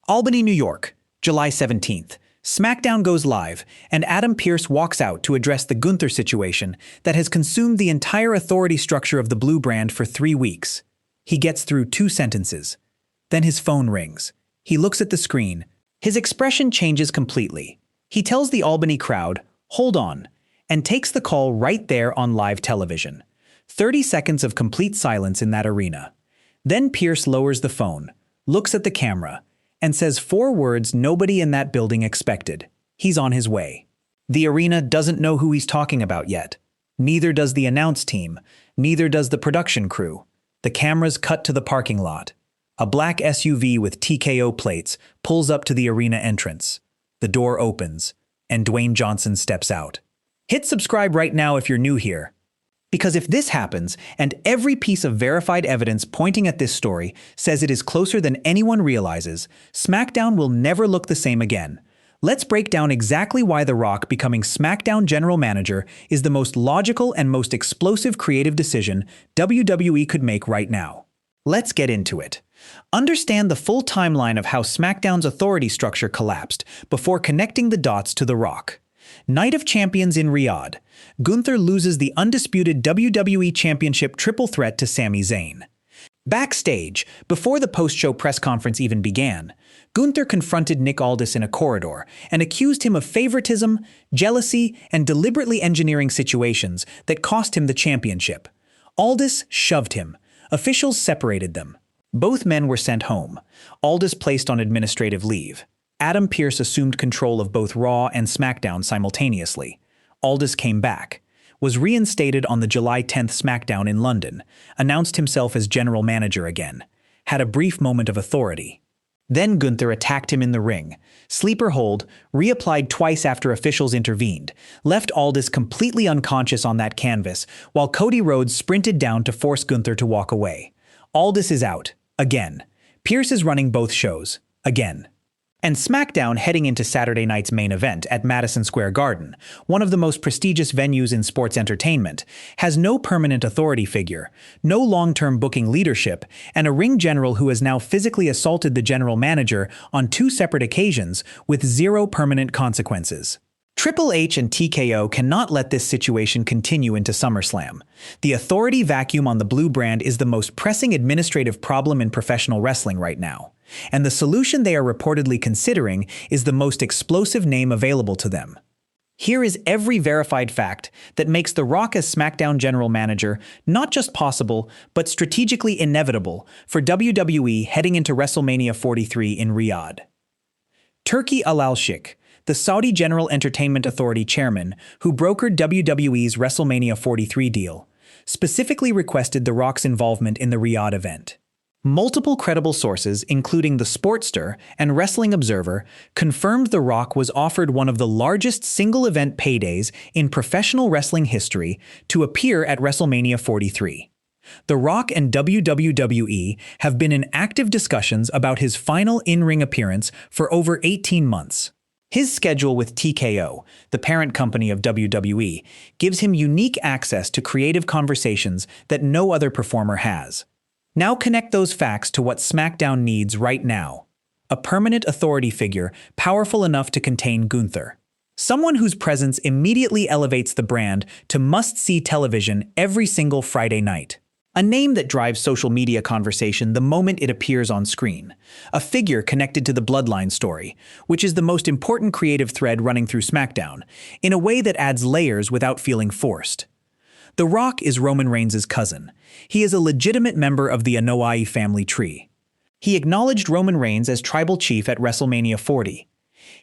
Albany, New York, July 17th. SmackDown goes live, and Adam Pearce walks out to address the Gunther situation that has consumed the entire authority structure of the Blue brand for 3 weeks. He gets through 2 sentences. Then his phone rings. He looks at the screen. His expression changes completely. He tells the Albany crowd, "Hold on," and takes the call right there on live television. 30 seconds of complete silence in that arena. Then Pearce lowers the phone, looks at the camera, and says 4 words nobody in that building expected. He's on his way. The arena doesn't know who he's talking about yet. Neither does the announce team. Neither does the production crew. The cameras cut to the parking lot. A black SUV with TKO plates pulls up to the arena entrance. The door opens, and Dwayne Johnson steps out. Hit subscribe right now if you're new here. Because if this happens, and every piece of verified evidence pointing at this story says it is closer than anyone realizes, SmackDown will never look the same again. Let's break down exactly why The Rock becoming SmackDown General Manager is the most logical and most explosive creative decision WWE could make right now. Let's get into it. Understand the full timeline of how SmackDown's authority structure collapsed before connecting the dots to The Rock. Night of Champions in Riyadh. Gunther loses the undisputed WWE Championship triple threat to Sami Zayn. Backstage, before the post-show press conference even began, Gunther confronted Nick Aldis in a corridor and accused him of favoritism, jealousy, and deliberately engineering situations that cost him the championship. Aldis shoved him. Officials separated them. Both men were sent home. Aldis placed on administrative leave. Adam Pearce assumed control of both Raw and SmackDown simultaneously. Aldis came back, was reinstated on the July 10th SmackDown in London, announced himself as general manager again, had a brief moment of authority. Then Gunther attacked him in the ring, sleeper hold, reapplied twice after officials intervened, left Aldis completely unconscious on that canvas, while Cody Rhodes sprinted down to force Gunther to walk away. Aldis is out, again. Pearce is running both shows, again. And SmackDown heading into Saturday night's main event at Madison Square Garden, one of the most prestigious venues in sports entertainment, has no permanent authority figure, no long-term booking leadership, and a ring general who has now physically assaulted the general manager on 2 separate occasions with 0 permanent consequences. Triple H and TKO cannot let this situation continue into SummerSlam. The authority vacuum on the Blue brand is the most pressing administrative problem in professional wrestling right now. And the solution they are reportedly considering is the most explosive name available to them. Here is every verified fact that makes The Rock as SmackDown General Manager not just possible, but strategically inevitable for WWE heading into WrestleMania 43 in Riyadh. Turki Alalshikh, the Saudi General Entertainment Authority chairman who brokered WWE's WrestleMania 43 deal, specifically requested The Rock's involvement in the Riyadh event. Multiple credible sources, including The Sportster and Wrestling Observer, confirmed The Rock was offered one of the largest single-event paydays in professional wrestling history to appear at WrestleMania 43. The Rock and WWE have been in active discussions about his final in-ring appearance for over 18 months. His schedule with TKO, the parent company of WWE, gives him unique access to creative conversations that no other performer has. Now connect those facts to what SmackDown needs right now. A permanent authority figure powerful enough to contain Gunther. Someone whose presence immediately elevates the brand to must-see television every single Friday night. A name that drives social media conversation the moment it appears on screen. A figure connected to the Bloodline story, which is the most important creative thread running through SmackDown, in a way that adds layers without feeling forced. The Rock is Roman Reigns' cousin. He is a legitimate member of the Anoa'i family tree. He acknowledged Roman Reigns as tribal chief at WrestleMania 40.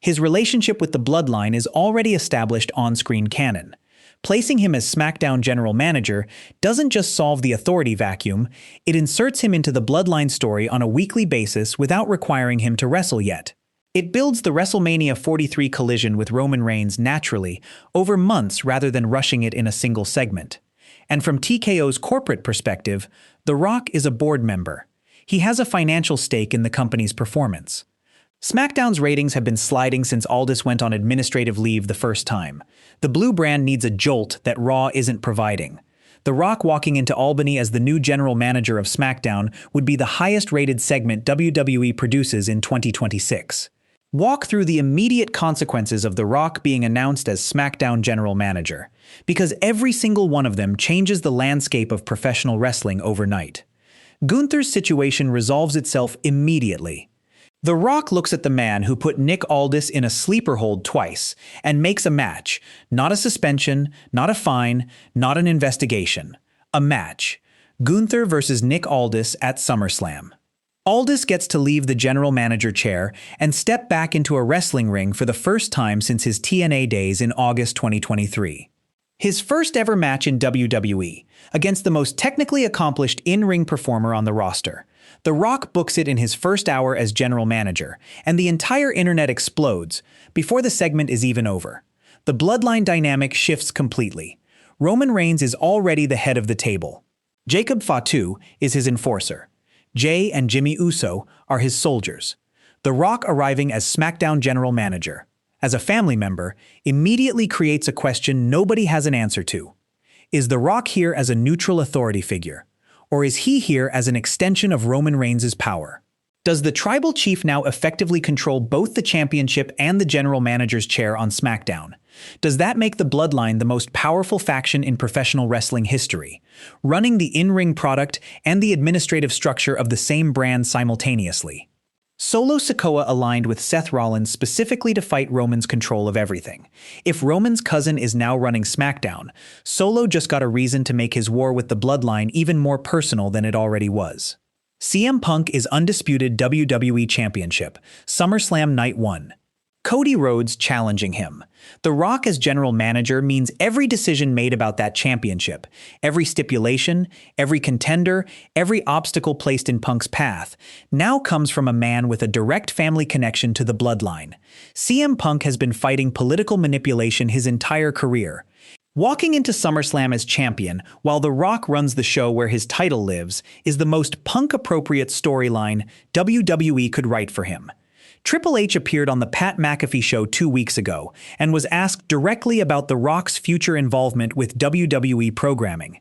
His relationship with the Bloodline is already established on-screen canon. Placing him as SmackDown General Manager doesn't just solve the authority vacuum, it inserts him into the Bloodline story on a weekly basis without requiring him to wrestle yet. It builds the WrestleMania 43 collision with Roman Reigns naturally, over months rather than rushing it in a single segment. And from TKO's corporate perspective, The Rock is a board member. He has a financial stake in the company's performance. SmackDown's ratings have been sliding since Aldis went on administrative leave the first time. The Blue brand needs a jolt that Raw isn't providing. The Rock walking into Albany as the new general manager of SmackDown would be the highest-rated segment WWE produces in 2026. Walk through the immediate consequences of The Rock being announced as SmackDown General Manager, because every single one of them changes the landscape of professional wrestling overnight. Gunther's situation resolves itself immediately. The Rock looks at the man who put Nick Aldis in a sleeper hold twice and makes a match, not a suspension, not a fine, not an investigation. A match. Gunther versus Nick Aldis at SummerSlam. Aldis gets to leave the general manager chair and step back into a wrestling ring for the first time since his TNA days in August 2023. His first ever match in WWE, against the most technically accomplished in-ring performer on the roster. The Rock books it in his first hour as general manager, and the entire internet explodes before the segment is even over. The bloodline dynamic shifts completely. Roman Reigns is already the head of the table. Jacob Fatu is his enforcer. Jay and Jimmy Uso are his soldiers. The Rock arriving as SmackDown General Manager, as a family member, immediately creates a question nobody has an answer to. Is The Rock here as a neutral authority figure? Or is he here as an extension of Roman Reigns' power? Does the tribal chief now effectively control both the championship and the general manager's chair on SmackDown? Does that make the Bloodline the most powerful faction in professional wrestling history, running the in-ring product and the administrative structure of the same brand simultaneously? Solo Sikoa aligned with Seth Rollins specifically to fight Roman's control of everything. If Roman's cousin is now running SmackDown, Solo just got a reason to make his war with the Bloodline even more personal than it already was. CM Punk is undisputed WWE Championship, SummerSlam Night 1. Cody Rhodes challenging him. The Rock as general manager means every decision made about that championship, every stipulation, every contender, every obstacle placed in Punk's path, now comes from a man with a direct family connection to the Bloodline. CM Punk has been fighting political manipulation his entire career. Walking into SummerSlam as champion, while The Rock runs the show where his title lives, is the most Punk-appropriate storyline WWE could write for him. Triple H appeared on the Pat McAfee Show 2 weeks ago and was asked directly about The Rock's future involvement with WWE programming.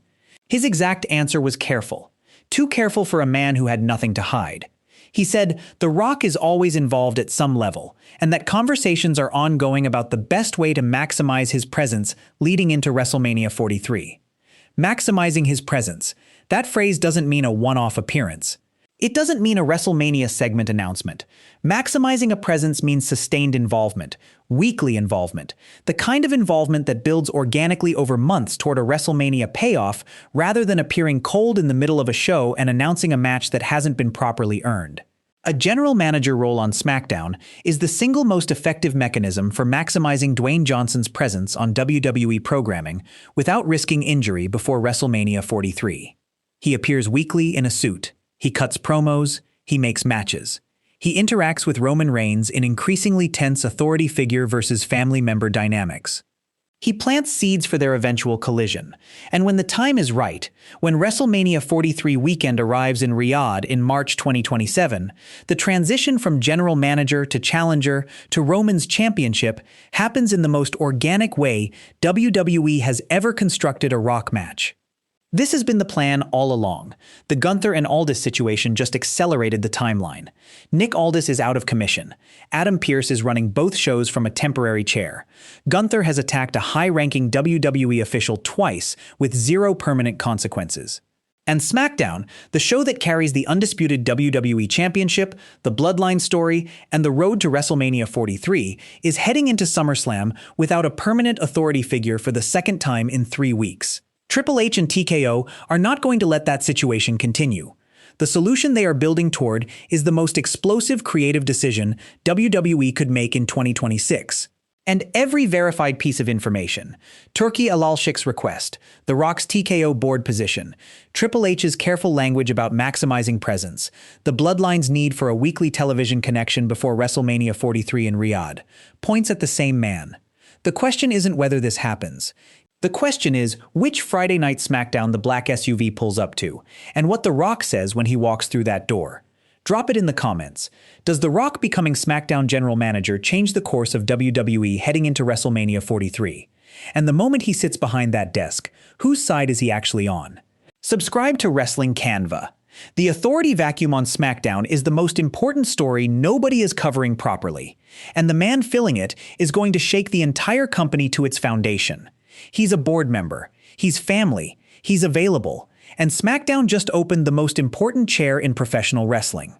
His exact answer was careful. Too careful for a man who had nothing to hide. He said, The Rock is always involved at some level, and that conversations are ongoing about the best way to maximize his presence leading into WrestleMania 43. Maximizing his presence. That phrase doesn't mean a one-off appearance. It doesn't mean a WrestleMania segment announcement. Maximizing a presence means sustained involvement, weekly involvement, the kind of involvement that builds organically over months toward a WrestleMania payoff rather than appearing cold in the middle of a show and announcing a match that hasn't been properly earned. A general manager role on SmackDown is the single most effective mechanism for maximizing Dwayne Johnson's presence on WWE programming without risking injury before WrestleMania 43. He appears weekly in a suit. He cuts promos, he makes matches. He interacts with Roman Reigns in increasingly tense authority figure versus family member dynamics. He plants seeds for their eventual collision, and when the time is right, when WrestleMania 43 weekend arrives in Riyadh in March 2027, the transition from general manager to challenger to Roman's championship happens in the most organic way WWE has ever constructed a Rock match. This has been the plan all along. The Gunther and Aldis situation just accelerated the timeline. Nick Aldis is out of commission. Adam Pearce is running both shows from a temporary chair. Gunther has attacked a high-ranking WWE official twice with zero permanent consequences. And SmackDown, the show that carries the undisputed WWE Championship, the Bloodline story, and the road to WrestleMania 43, is heading into SummerSlam without a permanent authority figure for the second time in 3 weeks. Triple H and TKO are not going to let that situation continue. The solution they are building toward is the most explosive creative decision WWE could make in 2026. And every verified piece of information, Turki Alalshikh's request, The Rock's TKO board position, Triple H's careful language about maximizing presence, the Bloodline's need for a weekly television connection before WrestleMania 43 in Riyadh, points at the same man. The question isn't whether this happens. The question is which Friday night SmackDown the black SUV pulls up to, and what The Rock says when he walks through that door. Drop it in the comments. Does The Rock becoming SmackDown General Manager change the course of WWE heading into WrestleMania 43? And the moment he sits behind that desk, whose side is he actually on? Subscribe to Wrestling Cannva. The authority vacuum on SmackDown is the most important story nobody is covering properly, and the man filling it is going to shake the entire company to its foundation. He's a board member, he's family, he's available, and SmackDown just opened the most important chair in professional wrestling.